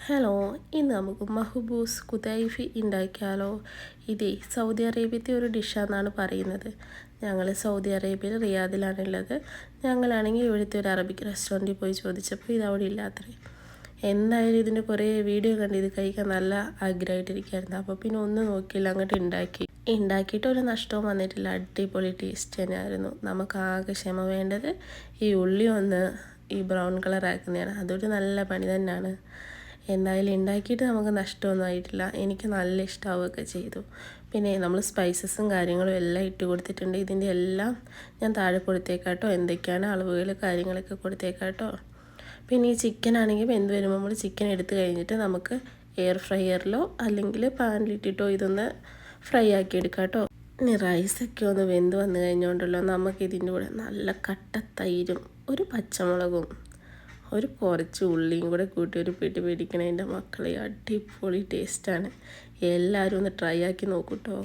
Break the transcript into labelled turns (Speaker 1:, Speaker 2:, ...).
Speaker 1: Hello, ഇന്ന് നമുക്ക് മഹ്ബൂസ് കുതൈഫി ഉണ്ടാക്കിയാലോ. ഇത് സൗദി അറേബ്യത്തെ ഒരു ഡിഷാണെന്നാണ് പറയുന്നത്. ഞങ്ങൾ സൗദി അറേബ്യയിൽ റിയാദിലാണുള്ളത്. ഞങ്ങളാണെങ്കിൽ ഇവിടുത്തെ ഒരു അറബിക് റെസ്റ്റോറൻറ്റിൽ പോയി ചോദിച്ചപ്പോൾ ഇത് അവിടെ ഇല്ലാത്രേ. എന്തായാലും ഇതിൻ്റെ കുറേ വീഡിയോ കണ്ട് ഇത് കഴിക്കാൻ നല്ല ആഗ്രഹമായിട്ടിരിക്കുകയായിരുന്നു. അപ്പോൾ പിന്നെ ഒന്നും നോക്കിയില്ല, അങ്ങോട്ട് ഉണ്ടാക്കിയിട്ട് ഒരു നഷ്ടവും വന്നിട്ടില്ല. അടിപൊളി ടേസ്റ്റ് തന്നെയായിരുന്നു. നമുക്ക് ആകെ ക്ഷമ വേണ്ടത് ഈ ഉള്ളി ഒന്ന് ഈ ബ്രൗൺ കളർ ആക്കുന്നതാണ്. അതൊരു നല്ല പണി തന്നെയാണ്. എന്തായാലും ഉണ്ടാക്കിയിട്ട് നമുക്ക് നഷ്ടമൊന്നും ആയിട്ടില്ല. എനിക്ക് നല്ല ഇഷ്ടമാവുകയൊക്കെ ചെയ്തു. പിന്നെ നമ്മൾ സ്പൈസസും കാര്യങ്ങളും എല്ലാം ഇട്ട് കൊടുത്തിട്ടുണ്ട്. ഇതിൻ്റെ എല്ലാം ഞാൻ താഴെ കൊടുത്തേക്കാട്ടോ, എന്തൊക്കെയാണ് അളവുകൾ കാര്യങ്ങളൊക്കെ കൊടുത്തേക്കാട്ടോ. പിന്നെ ഈ ചിക്കൻ ആണെങ്കിൽ വെന്ത് വരുമ്പോൾ നമ്മൾ ചിക്കൻ എടുത്ത് കഴിഞ്ഞിട്ട് നമുക്ക് എയർ ഫ്രയറിലോ അല്ലെങ്കിൽ പാനിലിട്ടിട്ടോ ഇതൊന്ന് ഫ്രൈ ആക്കി എടുക്കാം കേട്ടോ. ഇനി റൈസൊക്കെ ഒന്ന് വെന്ത് വന്നു കഴിഞ്ഞുകൊണ്ടല്ലോ നമുക്ക് ഇതിൻ്റെ കൂടെ നല്ല കട്ട തൈരും ഒരു പച്ചമുളകും ഒരു കുറച്ച് ഉള്ളിയും കൂടെ കൂട്ടി ഒരു പിടി പിടിക്കണതിൻ്റെ മക്കളെ അടിപൊളി ടേസ്റ്റാണ്. എല്ലാവരും ഒന്ന് ട്രൈ ആക്കി നോക്കൂട്ടോ.